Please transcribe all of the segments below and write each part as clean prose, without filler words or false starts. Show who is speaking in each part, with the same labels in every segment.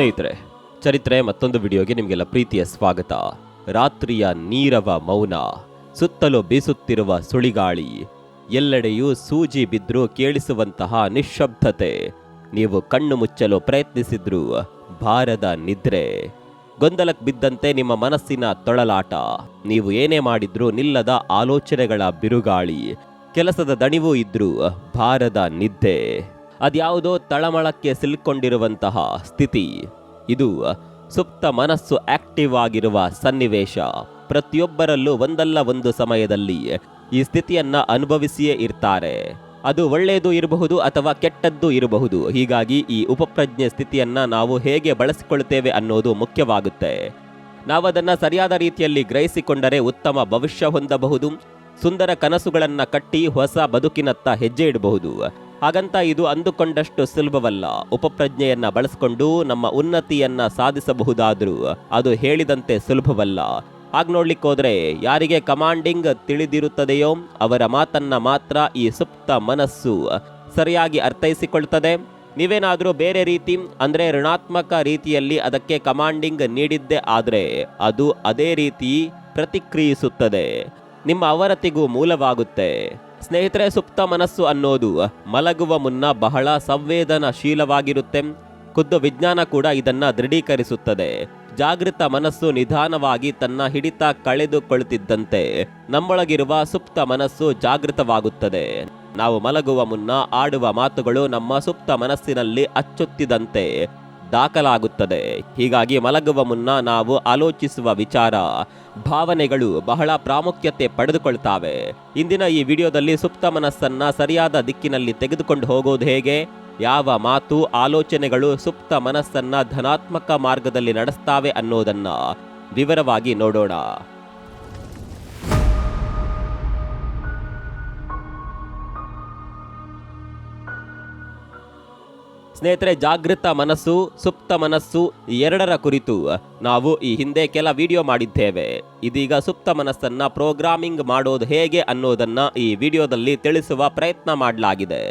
Speaker 1: ಸ್ನೇಹಿತರೆ, ಚರಿತ್ರೆ ಮತ್ತೊಂದು ವಿಡಿಯೋಗೆ ನಿಮಗೆಲ್ಲ ಪ್ರೀತಿಯ ಸ್ವಾಗತ. ರಾತ್ರಿಯ ನೀರವ ಮೌನ, ಸುತ್ತಲೂ ಬೀಸುತ್ತಿರುವ ಸುಳಿಗಾಳಿ, ಎಲ್ಲೆಡೆಯೂ ಸೂಜಿ ಬಿದ್ರೂ ಕೇಳಿಸುವಂತಹ ನಿಶ್ಶಬ್ದತೆ. ನೀವು ಕಣ್ಣು ಮುಚ್ಚಲು ಪ್ರಯತ್ನಿಸಿದ್ರೂ ಬಾರದ ನಿದ್ರೆ. ಗೊಂದಲಕ್ಕೆ ಬಿದ್ದಂತೆ ನಿಮ್ಮ ಮನಸ್ಸಿನ ತೊಳಲಾಟ. ನೀವು ಏನೇ ಮಾಡಿದ್ರೂ ನಿಲ್ಲದ ಆಲೋಚನೆಗಳ ಬಿರುಗಾಳಿ. ಕೆಲಸದ ದಣಿವು ಇದ್ರೂ ಬಾರದ ನಿದ್ದೆ. ಅದ್ಯಾವುದೋ ತಳಮಳಕ್ಕೆ ಸಿಲ್ಕೊಂಡಿರುವಂತಹ ಸ್ಥಿತಿ. ಇದು ಸುಪ್ತ ಮನಸ್ಸು ಆಕ್ಟಿವ್ ಆಗಿರುವ ಸನ್ನಿವೇಶ. ಪ್ರತಿಯೊಬ್ಬರಲ್ಲೂ ಒಂದಲ್ಲ ಒಂದು ಸಮಯದಲ್ಲಿ ಈ ಸ್ಥಿತಿಯನ್ನ ಅನುಭವಿಸಿಯೇ ಇರ್ತಾರೆ. ಅದು ಒಳ್ಳೆಯದು ಇರಬಹುದು ಅಥವಾ ಕೆಟ್ಟದ್ದು ಇರಬಹುದು. ಹೀಗಾಗಿ ಈ ಉಪಪ್ರಜ್ಞೆ ಸ್ಥಿತಿಯನ್ನ ನಾವು ಹೇಗೆ ಬಳಸಿಕೊಳ್ಳುತ್ತೇವೆ ಅನ್ನೋದು ಮುಖ್ಯವಾಗುತ್ತೆ. ನಾವದನ್ನ ಸರಿಯಾದ ರೀತಿಯಲ್ಲಿ ಗ್ರಹಿಸಿಕೊಂಡರೆ ಉತ್ತಮ ಭವಿಷ್ಯ ಹೊಂದಬಹುದು. ಸುಂದರ ಕನಸುಗಳನ್ನ ಕಟ್ಟಿ ಹೊಸ ಬದುಕಿನತ್ತ ಹೆಜ್ಜೆ ಇಡಬಹುದು. ಹಾಗಂತ ಇದು ಅಂದುಕೊಂಡಷ್ಟು ಸುಲಭವಲ್ಲ. ಉಪಪ್ರಜ್ಞೆಯನ್ನ ಬಳಸಿಕೊಂಡು ನಮ್ಮ ಉನ್ನತಿಯನ್ನ ಸಾಧಿಸಬಹುದಾದ್ರೂ ಅದು ಹೇಳಿದಂತೆ ಸುಲಭವಲ್ಲ. ಹಾಗೆ ನೋಡ್ಲಿಕ್ಕೆ ಹೋದ್ರೆ ಯಾರಿಗೆ ಕಮಾಂಡಿಂಗ್ ತಿಳಿದಿರುತ್ತದೆಯೋ ಅವರ ಮಾತನ್ನ ಮಾತ್ರ ಈ ಸುಪ್ತ ಮನಸ್ಸು ಸರಿಯಾಗಿ ಅರ್ಥೈಸಿಕೊಳ್ತದೆ. ನೀವೇನಾದ್ರೂ ಬೇರೆ ರೀತಿ ಅಂದ್ರೆ ಋಣಾತ್ಮಕ ರೀತಿಯಲ್ಲಿ ಅದಕ್ಕೆ ಕಮಾಂಡಿಂಗ್ ನೀಡಿದ್ದೇ ಆದ್ರೆ ಅದು ಅದೇ ರೀತಿ ಪ್ರತಿಕ್ರಿಯಿಸುತ್ತದೆ, ನಿಮ್ಮ ಅವರತಿಗೂ ಮೂಲವಾಗುತ್ತೆ. ಸ್ನೇಹಿತರೆ, ಸುಪ್ತ ಮನಸ್ಸು ಅನ್ನೋದು ಮಲಗುವ ಮುನ್ನ ಬಹಳ ಸಂವೇದನಾಶೀಲವಾಗಿರುತ್ತೆ. ಖುದ್ದು ವಿಜ್ಞಾನ ಕೂಡ ಇದನ್ನ ದೃಢೀಕರಿಸುತ್ತದೆ. ಜಾಗೃತ ಮನಸ್ಸು ನಿಧಾನವಾಗಿ ತನ್ನ ಹಿಡಿತ ಕಳೆದುಕೊಳ್ಳುತ್ತಿದ್ದಂತೆ ನಮ್ಮೊಳಗಿರುವ ಸುಪ್ತ ಮನಸ್ಸು ಜಾಗೃತವಾಗುತ್ತದೆ. ನಾವು ಮಲಗುವ ಮುನ್ನ ಆಡುವ ಮಾತುಗಳು ನಮ್ಮ ಸುಪ್ತ ಮನಸ್ಸಿನಲ್ಲಿ ಅಚ್ಚೊತ್ತಿದಂತೆ ದಾಖಲಾಗುತ್ತದೆ. ಹೀಗಾಗಿ ಮಲಗುವ ಮುನ್ನ ನಾವು ಆಲೋಚಿಸುವ ವಿಚಾರ, ಭಾವನೆಗಳು ಬಹಳ ಪ್ರಾಮುಖ್ಯತೆ ಪಡೆದುಕೊಳ್ತಾವೆ. ಇಂದಿನ ಈ ವಿಡಿಯೋದಲ್ಲಿ ಸುಪ್ತ ಮನಸ್ಸನ್ನ ಸರಿಯಾದ ದಿಕ್ಕಿನಲ್ಲಿ ತೆಗೆದುಕೊಂಡು ಹೋಗೋದು ಹೇಗೆ, ಯಾವ ಮಾತು ಆಲೋಚನೆಗಳು ಸುಪ್ತ ಮನಸ್ಸನ್ನ ಧನಾತ್ಮಕ ಮಾರ್ಗದಲ್ಲಿ ನಡೆಸ್ತಾವೆ ಅನ್ನೋದನ್ನ ವಿವರವಾಗಿ ನೋಡೋಣ. ಸ್ನೇಹಿತರೆ, ಜಾಗೃತ ಮನಸ್ಸು, ಸುಪ್ತ ಮನಸ್ಸು ಎರಡರ ಕುರಿತು ನಾವು ಈ ಹಿಂದೆ ಕೆಲ ವಿಡಿಯೋ ಮಾಡಿದ್ದೇವೆ. ಇದೀಗ ಸುಪ್ತ ಮನಸ್ಸನ್ನ ಪ್ರೋಗ್ರಾಮಿಂಗ್ ಮಾಡೋದು ಹೇಗೆ ಅನ್ನೋದನ್ನ ಈ ವಿಡಿಯೋದಲ್ಲಿ ತಿಳಿಸುವ ಪ್ರಯತ್ನ ಮಾಡಲಾಗಿದೆ.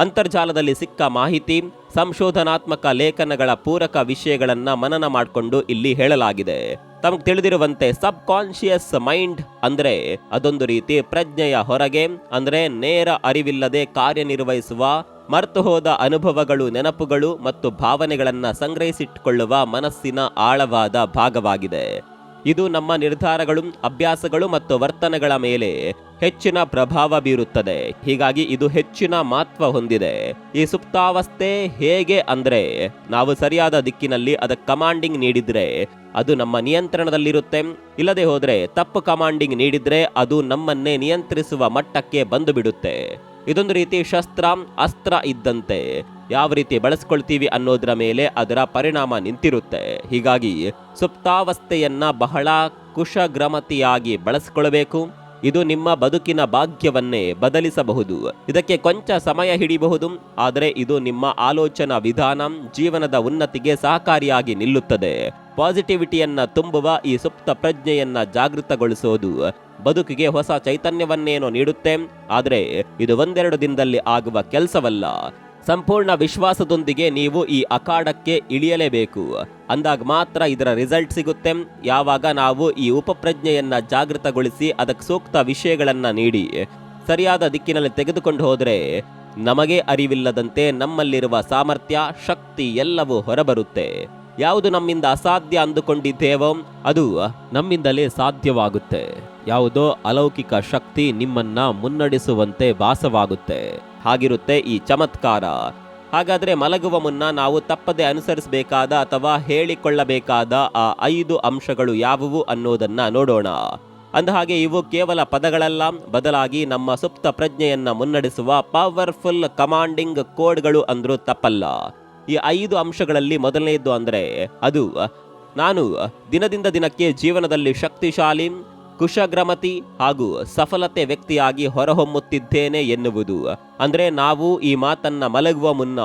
Speaker 1: ಅಂತರ್ಜಾಲದಲ್ಲಿ ಸಿಕ್ಕ ಮಾಹಿತಿ, ಸಂಶೋಧನಾತ್ಮಕ ಲೇಖನಗಳ ಪೂರಕ ವಿಷಯಗಳನ್ನ ಮನನ ಮಾಡಿಕೊಂಡು ಇಲ್ಲಿ ಹೇಳಲಾಗಿದೆ. ತಮಗೆ ತಿಳಿದಿರುವಂತೆ ಸಬ್ ಕಾನ್ಶಿಯಸ್ ಮೈಂಡ್ ಅಂದ್ರೆ ಅದೊಂದು ರೀತಿ ಪ್ರಜ್ಞೆಯ ಹೊರಗೆ, ಅಂದ್ರೆ ನೇರ ಅರಿವಿಲ್ಲದೆ ಕಾರ್ಯನಿರ್ವಹಿಸುವ, ಮರೆತು ಹೋದ ಅನುಭವಗಳು, ನೆನಪುಗಳು ಮತ್ತು ಭಾವನೆಗಳನ್ನ ಸಂಗ್ರಹಿಸಿಟ್ಟುಕೊಳ್ಳುವ ಮನಸ್ಸಿನ ಆಳವಾದ ಭಾಗವಾಗಿದೆ. ಇದು ನಮ್ಮ ನಿರ್ಧಾರಗಳು, ಅಭ್ಯಾಸಗಳು ಮತ್ತು ವರ್ತನೆಗಳ ಮೇಲೆ ಹೆಚ್ಚಿನ ಪ್ರಭಾವ ಬೀರುತ್ತದೆ. ಹೀಗಾಗಿ ಇದು ಹೆಚ್ಚಿನ ಮಹತ್ವ ಹೊಂದಿದೆ. ಈ ಸುಪ್ತಾವಸ್ಥೆ ಹೇಗೆ ಅಂದ್ರೆ ನಾವು ಸರಿಯಾದ ದಿಕ್ಕಿನಲ್ಲಿ ಅದಕ್ಕೆ ಕಮಾಂಡಿಂಗ್ ನೀಡಿದ್ರೆ ಅದು ನಮ್ಮ ನಿಯಂತ್ರಣದಲ್ಲಿರುತ್ತೆ. ಇಲ್ಲದೆ ಹೋದ್ರೆ ತಪ್ಪು ಕಮಾಂಡಿಂಗ್ ನೀಡಿದ್ರೆ ಅದು ನಮ್ಮನ್ನೇ ನಿಯಂತ್ರಿಸುವ ಮಟ್ಟಕ್ಕೆ ಬಂದು ಬಿಡುತ್ತೆ. ಇದೊಂದು ರೀತಿ ಶಸ್ತ್ರ, ಅಸ್ತ್ರ ಇದ್ದಂತೆ. ಯಾವ ರೀತಿ ಬಳಸ್ಕೊಳ್ತೀವಿ ಅನ್ನೋದರ ಮೇಲೆ ಅದರ ಪರಿಣಾಮ ನಿಂತಿರುತ್ತೆ. ಹೀಗಾಗಿ ಸುಪ್ತಾವಸ್ಥೆಯನ್ನ ಬಹಳ ಕುಶಗ್ರಮತಿಯಾಗಿ ಬಳಸಿಕೊಳ್ಳಬೇಕು. ಇದು ನಿಮ್ಮ ಬದುಕಿನ ಭಾಗ್ಯವನ್ನೇ ಬದಲಿಸಬಹುದು. ಇದಕ್ಕೆ ಕೊಂಚ ಸಮಯ ಹಿಡಿಯಬಹುದು, ಆದರೆ ಇದು ನಿಮ್ಮ ಆಲೋಚನಾ ವಿಧಾನ, ಜೀವನದ ಉನ್ನತಿಗೆ ಸಹಕಾರಿಯಾಗಿ ನಿಲ್ಲುತ್ತದೆ. ಪಾಸಿಟಿವಿಟಿಯನ್ನ ತುಂಬುವ ಈ ಸುಪ್ತ ಪ್ರಜ್ಞೆಯನ್ನ ಜಾಗೃತಗೊಳಿಸೋದು ಬದುಕಿಗೆ ಹೊಸ ಚೈತನ್ಯವನ್ನೇನೋ ನೀಡುತ್ತೆ. ಆದರೆ ಇದು ಒಂದೆರಡು ದಿನದಲ್ಲಿ ಆಗುವ ಕೆಲಸವಲ್ಲ. ಸಂಪೂರ್ಣ ವಿಶ್ವಾಸದೊಂದಿಗೆ ನೀವು ಈ ಅಖಾಡಕ್ಕೆ ಇಳಿಯಲೇಬೇಕು. ಅಂದಾಗ ಮಾತ್ರ ಇದರ ರಿಸಲ್ಟ್ ಸಿಗುತ್ತೆ. ಯಾವಾಗ ನಾವು ಈ ಉಪಪ್ರಜ್ಞೆಯನ್ನ ಜಾಗೃತಗೊಳಿಸಿ ಅದಕ್ಕೆ ಸೂಕ್ತ ವಿಷಯಗಳನ್ನ ನೀಡಿ ಸರಿಯಾದ ದಿಕ್ಕಿನಲ್ಲಿ ತೆಗೆದುಕೊಂಡು ಹೋದರೆ ನಮಗೆ ಅರಿವಿಲ್ಲದಂತೆ ನಮ್ಮಲ್ಲಿರುವ ಸಾಮರ್ಥ್ಯ, ಶಕ್ತಿ ಎಲ್ಲವೂ ಹೊರಬರುತ್ತೆ. ಯಾವುದು ನಮ್ಮಿಂದ ಅಸಾಧ್ಯ ಅಂದುಕೊಂಡಿದ್ದೇವೋ ಅದು ನಮ್ಮಿಂದಲೇ ಸಾಧ್ಯವಾಗುತ್ತೆ. ಯಾವುದೋ ಅಲೌಕಿಕ ಶಕ್ತಿ ನಿಮ್ಮನ್ನ ಮುನ್ನಡೆಸುವಂತೆ ಭಾಸವಾಗುತ್ತೆ. ಹಾಗಿರುತ್ತೆ ಈ ಚಮತ್ಕಾರ. ಹಾಗಾದ್ರೆ ಮಲಗುವ ಮುನ್ನ ನಾವು ತಪ್ಪದೆ ಅನುಸರಿಸಬೇಕಾದ ಅಥವಾ ಹೇಳಿಕೊಳ್ಳಬೇಕಾದ ಆ 5 ಅಂಶಗಳು ಯಾವುವು ಅನ್ನೋದನ್ನ ನೋಡೋಣ. ಅಂದಹಾಗೆ ಇವು ಕೇವಲ ಪದಗಳಲ್ಲ, ಬದಲಾಗಿ ನಮ್ಮ ಸುಪ್ತ ಪ್ರಜ್ಞೆಯನ್ನ ಮುನ್ನಡೆಸುವ ಪವರ್ಫುಲ್ ಕಮಾಂಡಿಂಗ್ ಕೋಡ್ಗಳು ಅಂದ್ರೂ ತಪ್ಪಲ್ಲ. ಈ 5 ಅಂಶಗಳಲ್ಲಿ ಮೊದಲನೆಯದ್ದು ಅಂದ್ರೆ ಅದು ನಾನು ದಿನದಿಂದ ದಿನಕ್ಕೆ ಜೀವನದಲ್ಲಿ ಶಕ್ತಿಶಾಲಿ, ಕುಶಗ್ರಮತಿ ಹಾಗೂ ಸಫಲತೆ ವ್ಯಕ್ತಿಯಾಗಿ ಹೊರಹೊಮ್ಮುತ್ತಿದ್ದೇನೆ ಎನ್ನುವುದು. ಅಂದ್ರೆ ನಾವು ಈ ಮಾತನ್ನ ಮಲಗುವ ಮುನ್ನ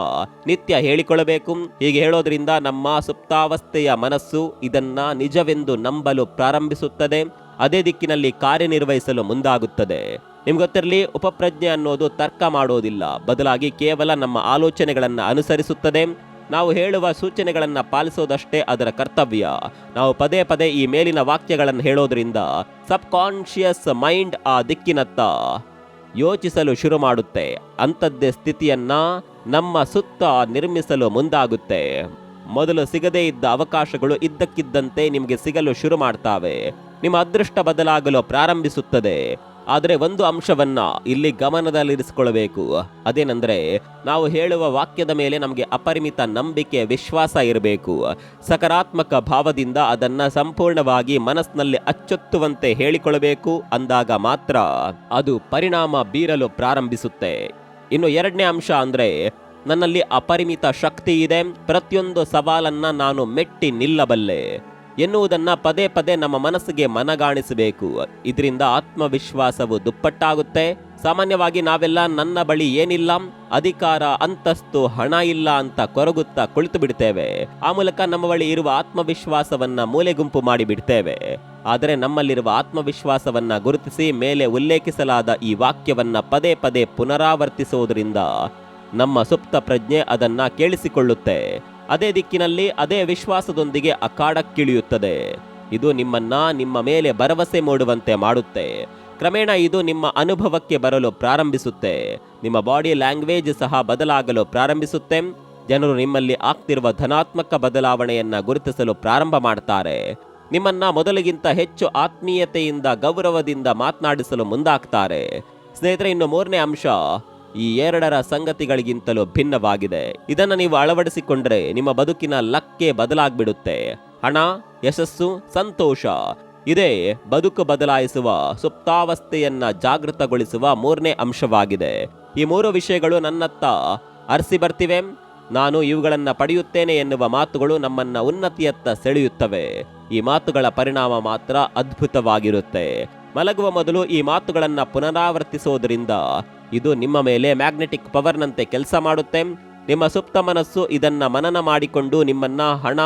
Speaker 1: ನಿತ್ಯ ಹೇಳಿಕೊಳ್ಳಬೇಕು. ಹೀಗೆ ಹೇಳೋದ್ರಿಂದ ನಮ್ಮ ಸುಪ್ತಾವಸ್ಥೆಯ ಮನಸ್ಸು ಇದನ್ನ ನಿಜವೆಂದು ನಂಬಲು ಪ್ರಾರಂಭಿಸುತ್ತದೆ. ಅದೇ ದಿಕ್ಕಿನಲ್ಲಿ ಕಾರ್ಯನಿರ್ವಹಿಸಲು ಮುಂದಾಗುತ್ತದೆ. ನಿಮ್ಗೆ ಗೊತ್ತಿರಲಿ, ಉಪಪ್ರಜ್ಞೆ ಅನ್ನೋದು ತರ್ಕ ಮಾಡೋದಿಲ್ಲ, ಬದಲಾಗಿ ಕೇವಲ ನಮ್ಮ ಆಲೋಚನೆಗಳನ್ನು ಅನುಸರಿಸುತ್ತದೆ. ನಾವು ಹೇಳುವ ಸೂಚನೆಗಳನ್ನು ಪಾಲಿಸೋದಷ್ಟೇ ಅದರ ಕರ್ತವ್ಯ. ನಾವು ಪದೇ ಪದೇ ಈ ಮೇಲಿನ ವಾಕ್ಯಗಳನ್ನು ಹೇಳೋದ್ರಿಂದ ಸಬ್ ಕಾನ್ಶಿಯಸ್ ಮೈಂಡ್ ಆ ದಿಕ್ಕಿನತ್ತ ಯೋಚಿಸಲು ಶುರು ಮಾಡುತ್ತೆ. ಅಂಥದ್ದೇ ಸ್ಥಿತಿಯನ್ನ ನಮ್ಮ ಸುತ್ತ ನಿರ್ಮಿಸಲು ಮುಂದಾಗುತ್ತೆ. ಮೊದಲು ಸಿಗದೇ ಇದ್ದ ಅವಕಾಶಗಳು ಇದ್ದಕ್ಕಿದ್ದಂತೆ ನಿಮಗೆ ಸಿಗಲು ಶುರು ಮಾಡ್ತಾವೆ. ನಿಮ್ಮ ಅದೃಷ್ಟ ಬದಲಾಗಲು ಪ್ರಾರಂಭಿಸುತ್ತದೆ. ಆದರೆ ಒಂದು ಅಂಶವನ್ನ ಇಲ್ಲಿ ಗಮನದಲ್ಲಿರಿಸಿಕೊಳ್ಳಬೇಕು. ಅದೇನೆಂದ್ರೆ, ನಾವು ಹೇಳುವ ವಾಕ್ಯದ ಮೇಲೆ ನಮಗೆ ಅಪರಿಮಿತ ನಂಬಿಕೆ, ವಿಶ್ವಾಸ ಇರಬೇಕು. ಸಕಾರಾತ್ಮಕ ಭಾವದಿಂದ ಅದನ್ನ ಸಂಪೂರ್ಣವಾಗಿ ಮನಸ್ಸಿನಲ್ಲಿ ಅಚ್ಚೊತ್ತುವಂತೆ ಹೇಳಿಕೊಳ್ಳಬೇಕು. ಅಂದಾಗ ಮಾತ್ರ ಅದು ಪರಿಣಾಮ ಬೀರಲು ಪ್ರಾರಂಭಿಸುತ್ತೆ. ಇನ್ನು ಎರಡನೇ ಅಂಶ ಅಂದ್ರೆ, ನನ್ನಲ್ಲಿ ಅಪರಿಮಿತ ಶಕ್ತಿ ಇದೆ, ಪ್ರತಿಯೊಂದು ಸವಾಲನ್ನ ನಾನು ಮೆಟ್ಟಿ ನಿಲ್ಲಬಲ್ಲೆ ಎನ್ನುವುದನ್ನ ಪದೇ ಪದೇ ನಮ್ಮ ಮನಸ್ಸಿಗೆ ಮನಗಾಣಿಸಬೇಕು. ಇದರಿಂದ ಆತ್ಮವಿಶ್ವಾಸವು ದುಪ್ಪಟ್ಟಾಗುತ್ತೆ. ಸಾಮಾನ್ಯವಾಗಿ ನಾವೆಲ್ಲ ನನ್ನ ಬಳಿ ಏನಿಲ್ಲ, ಅಧಿಕಾರ, ಅಂತಸ್ತು, ಹಣ ಇಲ್ಲ ಅಂತ ಕೊರಗುತ್ತಾ ಕುಳಿತು ಬಿಡ್ತೇವೆ. ಆ ಮೂಲಕ ನಮ್ಮ ಬಳಿ ಇರುವ ಆತ್ಮವಿಶ್ವಾಸವನ್ನ ಮೂಲೆಗುಂಪು ಮಾಡಿ ಬಿಡ್ತೇವೆ. ಆದರೆ ನಮ್ಮಲ್ಲಿರುವ ಆತ್ಮವಿಶ್ವಾಸವನ್ನ ಗುರುತಿಸಿ ಮೇಲೆ ಉಲ್ಲೇಖಿಸಲಾದ ಈ ವಾಕ್ಯವನ್ನ ಪದೇ ಪದೇ ಪುನರಾವರ್ತಿಸುವುದರಿಂದ ನಮ್ಮ ಸುಪ್ತ ಪ್ರಜ್ಞೆ ಅದನ್ನ ಕೇಳಿಸಿಕೊಳ್ಳುತ್ತೆ. ಅದೇ ದಿಕ್ಕಿನಲ್ಲಿ ಅದೇ ವಿಶ್ವಾಸದೊಂದಿಗೆ ಅಖಾಡಕ್ಕಿಳಿಯುತ್ತದೆ. ಇದು ನಿಮ್ಮನ್ನ ನಿಮ್ಮ ಮೇಲೆ ಭರವಸೆ ಮೂಡುವಂತೆ ಮಾಡುತ್ತೆ. ಕ್ರಮೇಣ ಇದು ನಿಮ್ಮ ಅನುಭವಕ್ಕೆ ಬರಲು ಪ್ರಾರಂಭಿಸುತ್ತೆ. ನಿಮ್ಮ ಬಾಡಿ ಲ್ಯಾಂಗ್ವೇಜ್ ಸಹ ಬದಲಾಗಲು ಪ್ರಾರಂಭಿಸುತ್ತೆ. ಜನರು ನಿಮ್ಮಲ್ಲಿ ಆಗ್ತಿರುವ ಧನಾತ್ಮಕ ಬದಲಾವಣೆಯನ್ನ ಗುರುತಿಸಲು ಪ್ರಾರಂಭ ಮಾಡ್ತಾರೆ. ನಿಮ್ಮನ್ನ ಮೊದಲಿಗಿಂತ ಹೆಚ್ಚು ಆತ್ಮೀಯತೆಯಿಂದ, ಗೌರವದಿಂದ ಮಾತನಾಡಿಸಲು ಮುಂದಾಗ್ತಾರೆ. ಸ್ನೇಹಿತರೆ, ಇನ್ನು ಮೂರನೇ ಅಂಶ ಈ ಎರಡರ ಸಂಗತಿಗಳಿಗಿಂತಲೂ ಭಿನ್ನವಾಗಿದೆ. ಇದನ್ನು ನೀವು ಅಳವಡಿಸಿಕೊಂಡ್ರೆ ನಿಮ್ಮ ಬದುಕಿನ ಲಕ್ಕೆ ಬದಲಾಗ್ಬಿಡುತ್ತೆ. ಹಣ, ಯಶಸ್ಸು, ಸಂತೋಷ ಇದೇ ಬದುಕು ಬದಲಾಯಿಸುವ, ಸುಪ್ತಾವಸ್ಥೆಯನ್ನ ಜಾಗೃತಗೊಳಿಸುವ ಮೂರನೇ ಅಂಶವಾಗಿದೆ. ಈ ಮೂರು ವಿಷಯಗಳು ನನ್ನತ್ತ ಅರಸಿ ಬರ್ತಿವೆ. ನಾನು ಇವುಗಳನ್ನ ಪಡೆಯುತ್ತೇನೆ ಎನ್ನುವ ಮಾತುಗಳು ನಮ್ಮನ್ನ ಉನ್ನತಿಯತ್ತ ಸೆಳೆಯುತ್ತವೆ. ಈ ಮಾತುಗಳ ಪರಿಣಾಮ ಮಾತ್ರ ಅದ್ಭುತವಾಗಿರುತ್ತೆ. ಮಲಗುವ ಮೊದಲು ಈ ಮಾತುಗಳನ್ನ ಪುನರಾವರ್ತಿಸೋದ್ರಿಂದ ಇದು ನಿಮ್ಮ ಮೇಲೆ ಮ್ಯಾಗ್ನೆಟಿಕ್ ಪವರ್ನಂತೆ ಕೆಲಸ ಮಾಡುತ್ತೆ. ನಿಮ್ಮ ಸುಪ್ತ ಮನಸ್ಸು ಇದನ್ನ ಮನನ ಮಾಡಿಕೊಂಡು ನಿಮ್ಮನ್ನ ಹಣ,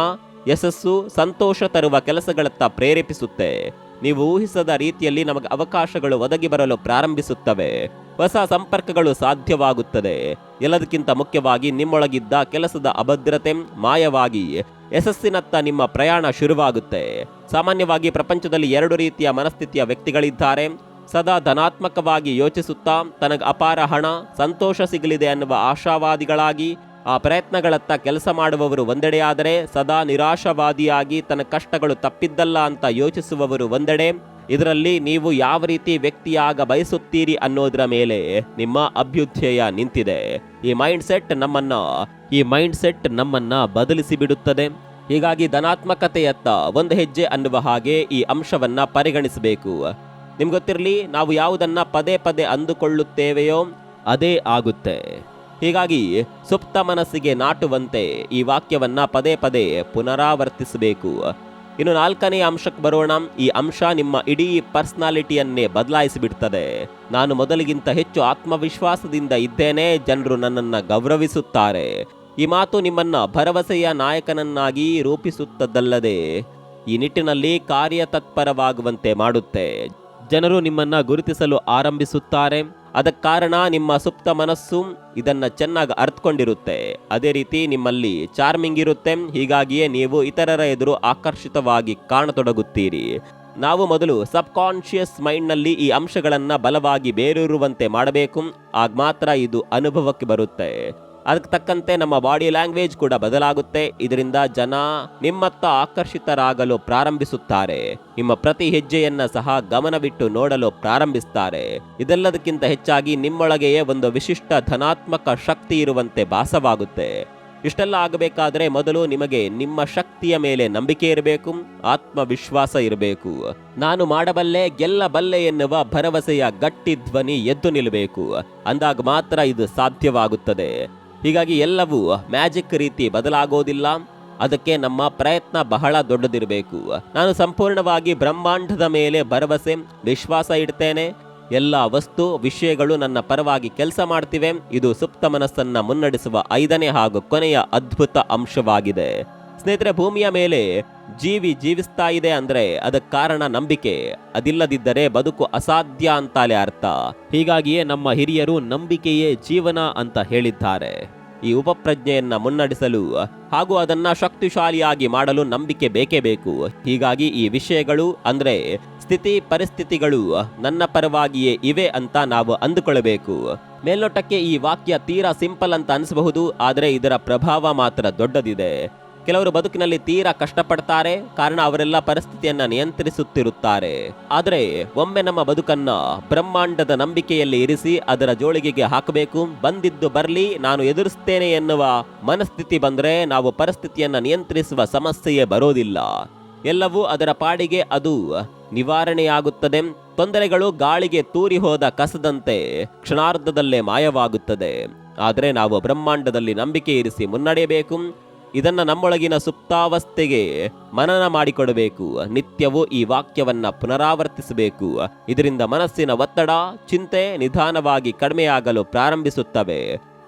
Speaker 1: ಯಶಸ್ಸು, ಸಂತೋಷ ತರುವ ಕೆಲಸಗಳತ್ತ ಪ್ರೇರೇಪಿಸುತ್ತೆ. ನೀವು ಊಹಿಸದ ರೀತಿಯಲ್ಲಿ ನಮಗೆ ಅವಕಾಶಗಳು ಒದಗಿ ಬರಲು ಪ್ರಾರಂಭಿಸುತ್ತವೆ. ಹೊಸ ಸಂಪರ್ಕಗಳು ಸಾಧ್ಯವಾಗುತ್ತದೆ. ಎಲ್ಲದಕ್ಕಿಂತ ಮುಖ್ಯವಾಗಿ ನಿಮ್ಮೊಳಗಿದ್ದ ಕೆಲಸದ ಅಭದ್ರತೆ ಮಾಯವಾಗಿ ಯಶಸ್ಸಿನತ್ತ ನಿಮ್ಮ ಪ್ರಯಾಣ ಶುರುವಾಗುತ್ತೆ. ಸಾಮಾನ್ಯವಾಗಿ ಪ್ರಪಂಚದಲ್ಲಿ ಎರಡು ರೀತಿಯ ಮನಸ್ಥಿತಿಯ ವ್ಯಕ್ತಿಗಳಿದ್ದಾರೆ. ಸದಾ ಧನಾತ್ಮಕವಾಗಿ ಯೋಚಿಸುತ್ತಾ ತನಗೆ ಅಪಾರ ಹಣ, ಸಂತೋಷ ಸಿಗಲಿದೆ ಅನ್ನುವ ಆಶಾವಾದಿಗಳಾಗಿ ಆ ಪ್ರಯತ್ನಗಳತ್ತ ಕೆಲಸ ಮಾಡುವವರು ಒಂದೆಡೆಯಾದರೆ, ಸದಾ ನಿರಾಶಾವಾದಿಯಾಗಿ ತನ್ನ ಕಷ್ಟಗಳು ತಪ್ಪಿದ್ದಲ್ಲ ಅಂತ ಯೋಚಿಸುವವರು ಒಂದೆಡೆ. ಇದರಲ್ಲಿ ನೀವು ಯಾವ ರೀತಿ ವ್ಯಕ್ತಿಯಾಗ ಬಯಸುತ್ತೀರಿ ಅನ್ನೋದರ ಮೇಲೆ ನಿಮ್ಮ ಅಭ್ಯುದಯ ನಿಂತಿದೆ. ಈ ಮೈಂಡ್ ಸೆಟ್ ನಮ್ಮನ್ನ ಬದಲಿಸಿ ಬಿಡುತ್ತದೆ. ಹೀಗಾಗಿ ಧನಾತ್ಮಕತೆಯತ್ತ ಒಂದು ಹೆಜ್ಜೆ ಅನ್ನುವ ಹಾಗೆ ಈ ಅಂಶವನ್ನ ಪರಿಗಣಿಸಬೇಕು. ನಿಮ್ಗೊತ್ತಿರಲಿ, ನಾವು ಯಾವುದನ್ನ ಪದೇ ಪದೇ ಅಂದುಕೊಳ್ಳುತ್ತೇವೆಯೋ ಅದೇ ಆಗುತ್ತೆ. ಹೀಗಾಗಿ ಸುಪ್ತ ಮನಸ್ಸಿಗೆ ನಾಟುವಂತೆ ಈ ವಾಕ್ಯವನ್ನ ಪದೇ ಪದೇ ಪುನರಾವರ್ತಿಸಬೇಕು. ಇನ್ನು ನಾಲ್ಕನೇ ಅಂಶಕ್ಕೆ ಬರೋಣ. ಈ ಅಂಶ ನಿಮ್ಮ ಇಡೀ ಪರ್ಸನಾಲಿಟಿಯನ್ನೇ ಬದಲಾಯಿಸಿಬಿಡ್ತದೆ. ನಾನು ಮೊದಲಿಗಿಂತ ಹೆಚ್ಚು ಆತ್ಮವಿಶ್ವಾಸದಿಂದ ಇದ್ದೇನೆ, ಜನರು ನನ್ನನ್ನು ಗೌರವಿಸುತ್ತಾರೆ. ಈ ಮಾತು ನಿಮ್ಮನ್ನ ಭರವಸೆಯ ನಾಯಕನನ್ನಾಗಿ ರೂಪಿಸುತ್ತದಲ್ಲದೆ ಈ ನಿಟ್ಟಿನಲ್ಲಿ ಕಾರ್ಯತತ್ಪರವಾಗುವಂತೆ ಮಾಡುತ್ತೆ. ಜನರು ನಿಮ್ಮನ್ನ ಗುರುತಿಸಲು ಆರಂಭಿಸುತ್ತಾರೆ. ಅದಕ್ಕೆ ಕಾರಣ ನಿಮ್ಮ ಸುಪ್ತ ಮನಸ್ಸು ಇದನ್ನ ಚೆನ್ನಾಗಿ ಅರ್ಥಕೊಂಡಿರುತ್ತೆ. ಅದೇ ರೀತಿ ನಿಮ್ಮಲ್ಲಿ ಚಾರ್ಮಿಂಗ್ ಇರುತ್ತೆ. ಹೀಗಾಗಿಯೇ ನೀವು ಇತರರ ಎದುರು ಆಕರ್ಷಿತವಾಗಿ ಕಾಣತೊಡಗುತ್ತೀರಿ. ನಾವು ಮೊದಲು ಸಬ್ ಕಾನ್ಶಿಯಸ್ ಮೈಂಡ್ನಲ್ಲಿ ಈ ಅಂಶಗಳನ್ನ ಬಲವಾಗಿ ಬೇರೂರುವಂತೆ ಮಾಡಬೇಕು. ಆಗ ಮಾತ್ರ ಇದು ಅನುಭವಕ್ಕೆ ಬರುತ್ತೆ. ಅದಕ್ಕೆ ತಕ್ಕಂತೆ ನಮ್ಮ ಬಾಡಿ ಲ್ಯಾಂಗ್ವೇಜ್ ಕೂಡ ಬದಲಾಗುತ್ತೆ. ಇದರಿಂದ ಜನ ನಿಮ್ಮತ್ತ ಆಕರ್ಷಿತರಾಗಲು ಪ್ರಾರಂಭಿಸುತ್ತಾರೆ. ನಿಮ್ಮ ಪ್ರತಿ ಹೆಜ್ಜೆಯನ್ನ ಸಹ ಗಮನವಿಟ್ಟು ನೋಡಲು ಪ್ರಾರಂಭಿಸ್ತಾರೆ. ಇದೆಲ್ಲದಕ್ಕಿಂತ ಹೆಚ್ಚಾಗಿ ನಿಮ್ಮೊಳಗೆಯೇ ಒಂದು ವಿಶಿಷ್ಟ ಧನಾತ್ಮಕ ಶಕ್ತಿ ಇರುವಂತೆ ಭಾಸವಾಗುತ್ತೆ. ಇಷ್ಟೆಲ್ಲ ಆಗಬೇಕಾದ್ರೆ ಮೊದಲು ನಿಮಗೆ ನಿಮ್ಮ ಶಕ್ತಿಯ ಮೇಲೆ ನಂಬಿಕೆ ಇರಬೇಕು, ಆತ್ಮವಿಶ್ವಾಸ ಇರಬೇಕು. ನಾನು ಮಾಡಬಲ್ಲೆ, ಗೆಲ್ಲಬಲ್ಲೆ ಎನ್ನುವ ಭರವಸೆಯ ಗಟ್ಟಿ ಧ್ವನಿ ಎದ್ದು ನಿಲ್ಲಬೇಕು. ಅಂದಾಗ ಮಾತ್ರ ಇದು ಸಾಧ್ಯವಾಗುತ್ತದೆ. ಹೀಗಾಗಿ ಎಲ್ಲವೂ ಮ್ಯಾಜಿಕ್ ರೀತಿ ಬದಲಾಗೋದಿಲ್ಲ. ಅದಕ್ಕೆ ನಮ್ಮ ಪ್ರಯತ್ನ ಬಹಳ ದೊಡ್ಡದಿರಬೇಕು. ನಾನು ಸಂಪೂರ್ಣವಾಗಿ ಬ್ರಹ್ಮಾಂಡದ ಮೇಲೆ ಭರವಸೆ, ವಿಶ್ವಾಸ ಇಡ್ತೇನೆ. ಎಲ್ಲ ವಸ್ತು ವಿಷಯಗಳು ನನ್ನ ಪರವಾಗಿ ಕೆಲಸ ಮಾಡ್ತಿವೆ. ಇದು ಸುಪ್ತ ಮನಸ್ಸನ್ನ ಮುನ್ನಡೆಸುವ 5ನೇ ಹಾಗೂ ಕೊನೆಯ ಅದ್ಭುತ ಅಂಶವಾಗಿದೆ. ಸ್ನೇಹಿತರೆ, ಭೂಮಿಯ ಮೇಲೆ ಜೀವಿಸ್ತಾ ಇದೆ ಅಂದ್ರೆ ಅದಕ್ಕೆ ಕಾರಣ ನಂಬಿಕೆ. ಅದಿಲ್ಲದಿದ್ದರೆ ಬದುಕು ಅಸಾಧ್ಯ ಅಂತಾಲೆ ಅರ್ಥ. ಹೀಗಾಗಿಯೇ ನಮ್ಮ ಹಿರಿಯರು ನಂಬಿಕೆಯೇ ಜೀವನ ಅಂತ ಹೇಳಿದ್ದಾರೆ. ಈ ಉಪಪ್ರಜ್ಞೆಯನ್ನ ಮುನ್ನಡೆಸಲು ಹಾಗೂ ಅದನ್ನ ಶಕ್ತಿಶಾಲಿಯಾಗಿ ಮಾಡಲು ನಂಬಿಕೆ ಬೇಕೇ ಬೇಕು. ಹೀಗಾಗಿ ಈ ವಿಷಯಗಳು ಅಂದ್ರೆ ಸ್ಥಿತಿ ಪರಿಸ್ಥಿತಿಗಳು ನನ್ನ ಪರವಾಗಿಯೇ ಇವೆ ಅಂತ ನಾವು ಅಂದುಕೊಳ್ಳಬೇಕು. ಮೇಲ್ನೋಟಕ್ಕೆ ಈ ವಾಕ್ಯ ತೀರಾ ಸಿಂಪಲ್ ಅಂತ ಅನಿಸಬಹುದು, ಆದರೆ ಇದರ ಪ್ರಭಾವ ಮಾತ್ರ ದೊಡ್ಡದಿದೆ. ಕೆಲವರು ಬದುಕಿನಲ್ಲಿ ತೀರಾ ಕಷ್ಟಪಡ್ತಾರೆ, ಕಾರಣ ಅವರೆಲ್ಲ ಪರಿಸ್ಥಿತಿಯನ್ನ ನಿಯಂತ್ರಿಸುತ್ತಿರುತ್ತಾರೆ. ಆದರೆ ಒಮ್ಮೆ ನಮ್ಮ ಬದುಕನ್ನ ಬ್ರಹ್ಮಾಂಡದ ನಂಬಿಕೆಯಲ್ಲಿ ಇರಿಸಿ ಅದರ ಜೋಳಿಗೆಗೆ ಹಾಕಬೇಕು. ಬಂದಿದ್ದು ಬರ್ಲಿ, ನಾನು ಎದುರಿಸ್ತೇನೆ ಎನ್ನುವ ಮನಸ್ಥಿತಿ ಬಂದ್ರೆ ನಾವು ಪರಿಸ್ಥಿತಿಯನ್ನ ನಿಯಂತ್ರಿಸುವ ಸಮಸ್ಯೆಯೇ ಬರೋದಿಲ್ಲ. ಎಲ್ಲವೂ ಅದರ ಪಾಡಿಗೆ ಅದು ನಿವಾರಣೆಯಾಗುತ್ತದೆ. ತೊಂದರೆಗಳು ಗಾಳಿಗೆ ತೂರಿ ಹೋದ ಕಸದಂತೆ ಕ್ಷಣಾರ್ಧದಲ್ಲೇ ಮಾಯವಾಗುತ್ತದೆ. ಆದರೆ ನಾವು ಬ್ರಹ್ಮಾಂಡದಲ್ಲಿ ನಂಬಿಕೆ ಇರಿಸಿ ಮುನ್ನಡೆಯಬೇಕು. ಇದನ್ನ ನಮ್ಮೊಳಗಿನ ಸುಪ್ತಾವಸ್ಥೆಗೆ ಮನನ ಮಾಡಿಕೊಡಬೇಕು. ನಿತ್ಯವೂ ಈ ವಾಕ್ಯವನ್ನ ಪುನರಾವರ್ತಿಸಬೇಕು. ಇದರಿಂದ ಮನಸ್ಸಿನ ಒತ್ತಡ, ಚಿಂತೆ ನಿಧಾನವಾಗಿ ಕಡಿಮೆಯಾಗಲು ಪ್ರಾರಂಭಿಸುತ್ತವೆ.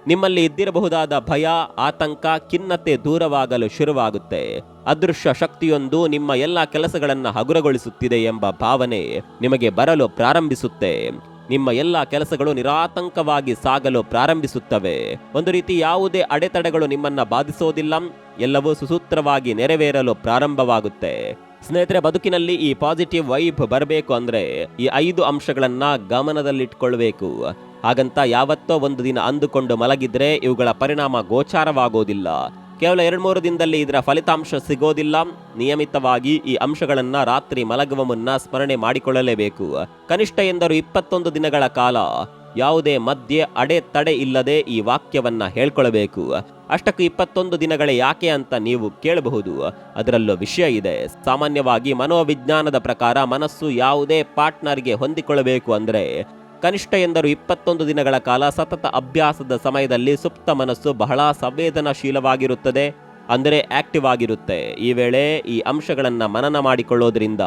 Speaker 1: ನಿಮ್ಮಲ್ಲಿ ಇದ್ದಿರಬಹುದಾದ ಭಯ, ಆತಂಕ, ಖಿನ್ನತೆ ದೂರವಾಗಲು ಶುರುವಾಗುತ್ತೆ. ಅದೃಶ್ಯ ಶಕ್ತಿಯೊಂದು ನಿಮ್ಮ ಎಲ್ಲ ಕೆಲಸಗಳನ್ನ ಹಗುರಗೊಳಿಸುತ್ತಿದೆ ಎಂಬ ಭಾವನೆ ನಿಮಗೆ ಬರಲು ಪ್ರಾರಂಭಿಸುತ್ತೆ. ನಿಮ್ಮ ಎಲ್ಲ ಕೆಲಸಗಳು ನಿರಾತಂಕವಾಗಿ ಸಾಗಲು ಪ್ರಾರಂಭಿಸುತ್ತವೆ. ಒಂದು ರೀತಿ ಯಾವುದೇ ಅಡೆತಡೆಗಳು ನಿಮ್ಮನ್ನ ಬಾಧಿಸೋದಿಲ್ಲ. ಎಲ್ಲವೂ ಸುಸೂತ್ರವಾಗಿ ನೆರವೇರಲು ಪ್ರಾರಂಭವಾಗುತ್ತೆ. ಸ್ನೇಹಿತರೆ, ಬದುಕಿನಲ್ಲಿ ಈ ಪಾಸಿಟಿವ್ ವೈಬ್ ಬರಬೇಕು ಅಂದ್ರೆ ಈ 5 ಅಂಶಗಳನ್ನ ಗಮನದಲ್ಲಿಟ್ಕೊಳ್ಬೇಕು. ಹಾಗಂತ ಯಾವತ್ತೋ ಒಂದು ದಿನ ಅಂದುಕೊಂಡು ಮಲಗಿದ್ರೆ ಇವುಗಳ ಪರಿಣಾಮ ಗೋಚಾರವಾಗೋದಿಲ್ಲ. ಕೇವಲ 2-3 ದಿನದಲ್ಲಿ ಇದರ ಫಲಿತಾಂಶ ಸಿಗೋದಿಲ್ಲ. ನಿಯಮಿತವಾಗಿ ಈ ಅಂಶಗಳನ್ನ ರಾತ್ರಿ ಮಲಗುವ ಮುನ್ನ ಸ್ಮರಣೆ ಮಾಡಿಕೊಳ್ಳಲೇಬೇಕು. ಕನಿಷ್ಠ ಎಂದರು 21 ದಿನಗಳ ಕಾಲ ಯಾವುದೇ ಮಧ್ಯೆ ಅಡೆತಡೆ ಇಲ್ಲದೆ ಈ ವಾಕ್ಯವನ್ನ ಹೇಳ್ಕೊಳ್ಬೇಕು. ಅಷ್ಟಕ್ಕೂ 21 ದಿನಗಳೇ ಯಾಕೆ ಅಂತ ನೀವು ಕೇಳಬಹುದು. ಅದರಲ್ಲೂ ವಿಷಯ ಇದೆ. ಸಾಮಾನ್ಯವಾಗಿ ಮನೋವಿಜ್ಞಾನದ ಪ್ರಕಾರ ಮನಸ್ಸು ಯಾವುದೇ ಪಾರ್ಟ್ನರ್ಗೆ ಹೊಂದಿಕೊಳ್ಳಬೇಕು ಅಂದ್ರೆ ಕನಿಷ್ಠ ಎಂದರು 21 ದಿನಗಳ ಕಾಲ ಸತತ ಅಭ್ಯಾಸದ ಸಮಯದಲ್ಲಿ ಸುಪ್ತ ಮನಸ್ಸು ಬಹಳ ಸಂವೇದನಾಶೀಲವಾಗಿರುತ್ತದೆ, ಅಂದರೆ ಆಕ್ಟಿವ್ ಆಗಿರುತ್ತೆ. ಈ ವೇಳೆ ಈ ಅಂಶಗಳನ್ನ ಮನನ ಮಾಡಿಕೊಳ್ಳೋದ್ರಿಂದ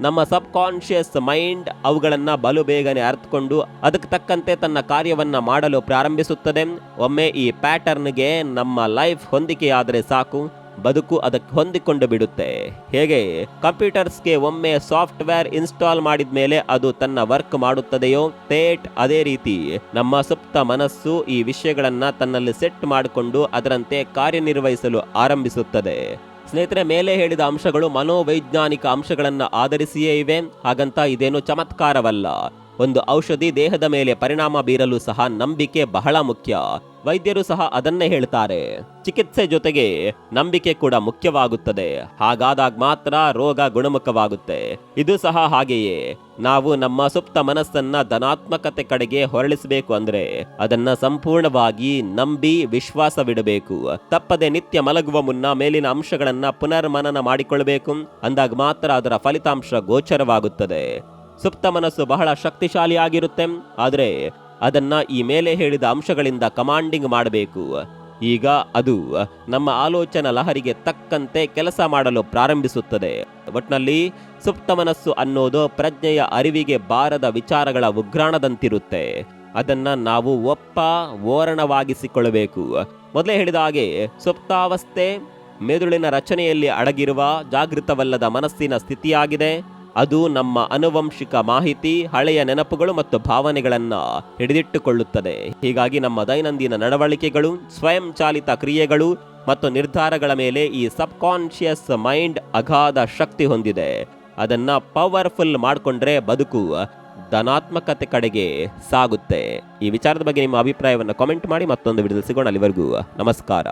Speaker 1: ನಮ್ಮ ಸಬ್ ಕಾನ್ಶಿಯಸ್ ಮೈಂಡ್ ಅವುಗಳನ್ನ ಬಲು ಬೇಗನೆ ಅರ್ಥಕೊಂಡು ಅದಕ್ಕೆ ತಕ್ಕಂತೆ ತನ್ನ ಕಾರ್ಯವನ್ನ ಮಾಡಲು ಪ್ರಾರಂಭಿಸುತ್ತದೆ. ಒಮ್ಮೆ ಈ ಪ್ಯಾಟರ್ನ್ಗೆ ನಮ್ಮ ಲೈಫ್ ಹೊಂದಿಕೆಯಾದರೆ ಸಾಕು, ಬದುಕು ಅದಕ್ಕೆ ಹೊಂದಿಕೊಂಡು ಬಿಡುತ್ತೆ. ಹೇಗೆ ಕಂಪ್ಯೂಟರ್ಸ್ಗೆ ಒಮ್ಮೆ ಸಾಫ್ಟ್ವೇರ್ ಇನ್ಸ್ಟಾಲ್ ಮಾಡಿದ ಮೇಲೆ ಅದು ತನ್ನ ವರ್ಕ್ ಮಾಡುತ್ತದೆಯೋ ಥೇಟ್ ಅದೇ ರೀತಿ ನಮ್ಮ ಸುಪ್ತ ಮನಸ್ಸು ಈ ವಿಷಯಗಳನ್ನ ತನ್ನಲ್ಲಿ ಸೆಟ್ ಮಾಡಿಕೊಂಡು ಅದರಂತೆ ಕಾರ್ಯನಿರ್ವಹಿಸಲು ಆರಂಭಿಸುತ್ತದೆ. ಸ್ನೇಹಿತರೆ, ಮೇಲೆ ಹೇಳಿದ ಅಂಶಗಳು ಮನೋವೈಜ್ಞಾನಿಕ ಅಂಶಗಳನ್ನ ಆಧರಿಸಿಯೇ ಇವೆ. ಹಾಗಂತ ಇದೇನು ಚಮತ್ಕಾರವಲ್ಲ. ಒಂದು ಔಷಧಿ ದೇಹದ ಮೇಲೆ ಪರಿಣಾಮ ಬೀರಲು ಸಹ ನಂಬಿಕೆ ಬಹಳ ಮುಖ್ಯ. ವೈದ್ಯರು ಸಹ ಅದನ್ನೇ ಹೇಳ್ತಾರೆ. ಚಿಕಿತ್ಸೆ ಜೊತೆಗೆ ನಂಬಿಕೆ ಕೂಡ ಮುಖ್ಯವಾಗುತ್ತದೆ. ಹಾಗಾದಾಗ ಮಾತ್ರ ರೋಗ ಗುಣಮುಖವಾಗುತ್ತೆ. ಇದು ಸಹ ಹಾಗೆಯೇ. ನಾವು ನಮ್ಮ ಸುಪ್ತ ಮನಸ್ಸನ್ನ ಧನಾತ್ಮಕತೆ ಕಡೆಗೆ ಹೊರಳಿಸಬೇಕು ಅಂದ್ರೆ ಅದನ್ನ ಸಂಪೂರ್ಣವಾಗಿ ನಂಬಿ ವಿಶ್ವಾಸವಿಡಬೇಕು. ತಪ್ಪದೆ ನಿತ್ಯ ಮಲಗುವ ಮುನ್ನ ಮೇಲಿನ ಅಂಶಗಳನ್ನ ಪುನರ್ಮನನ ಮಾಡಿಕೊಳ್ಳಬೇಕು. ಅಂದಾಗ ಮಾತ್ರ ಅದರ ಫಲಿತಾಂಶ ಗೋಚರವಾಗುತ್ತದೆ. ಸುಪ್ತ ಮನಸ್ಸು ಬಹಳ ಶಕ್ತಿಶಾಲಿಯಾಗಿರುತ್ತೆ, ಆದರೆ ಅದನ್ನ ಈ ಮೇಲೆ ಹೇಳಿದ ಅಂಶಗಳಿಂದ ಕಮಾಂಡಿಂಗ್ ಮಾಡಬೇಕು. ಈಗ ಅದು ನಮ್ಮ ಆಲೋಚನಾ ಲಹರಿಗೆ ತಕ್ಕಂತೆ ಕೆಲಸ ಮಾಡಲು ಪ್ರಾರಂಭಿಸುತ್ತದೆ. ಒಟ್ನಲ್ಲಿ ಸುಪ್ತ ಮನಸ್ಸು ಅನ್ನೋದು ಪ್ರಜ್ಞೆಯ ಅರಿವಿಗೆ ಬಾರದ ವಿಚಾರಗಳ ಉಗ್ರಾಣದಂತಿರುತ್ತೆ. ಅದನ್ನ ನಾವು ಓರಣವಾಗಿಸಿಕೊಳ್ಳಬೇಕು. ಮೊದಲೇ ಹೇಳಿದ ಹಾಗೆ ಸುಪ್ತಾವಸ್ಥೆ ಮೆದುಳಿನ ರಚನೆಯಲ್ಲಿ ಅಡಗಿರುವ ಜಾಗೃತವಲ್ಲದ ಮನಸ್ಸಿನ ಸ್ಥಿತಿಯಾಗಿದೆ. ಅದು ನಮ್ಮ ಆನುವಂಶಿಕ ಮಾಹಿತಿ, ಹಳೆಯ ನೆನಪುಗಳು ಮತ್ತು ಭಾವನೆಗಳನ್ನ ಹಿಡಿದಿಟ್ಟುಕೊಳ್ಳುತ್ತದೆ. ಹೀಗಾಗಿ ನಮ್ಮ ದೈನಂದಿನ ನಡವಳಿಕೆಗಳು, ಸ್ವಯಂ ಚಾಲಿತ ಕ್ರಿಯೆಗಳು ಮತ್ತು ನಿರ್ಧಾರಗಳ ಮೇಲೆ ಈ ಸಬ್ ಕಾನ್ಶಿಯಸ್ ಮೈಂಡ್ ಅಗಾಧ ಶಕ್ತಿ ಹೊಂದಿದೆ. ಅದನ್ನ ಪವರ್ಫುಲ್ ಮಾಡಿಕೊಂಡ್ರೆ ಬದುಕು ಧನಾತ್ಮಕತೆ ಕಡೆಗೆ ಸಾಗುತ್ತೆ. ಈ ವಿಚಾರದ ಬಗ್ಗೆ ನಿಮ್ಮ ಅಭಿಪ್ರಾಯವನ್ನು ಕಾಮೆಂಟ್ ಮಾಡಿ. ಮತ್ತೊಂದು ವಿಡಿಯೋದಲ್ಲಿ ಸಿಗೋಣ. ಅಲ್ಲಿವರೆಗೂ ನಮಸ್ಕಾರ.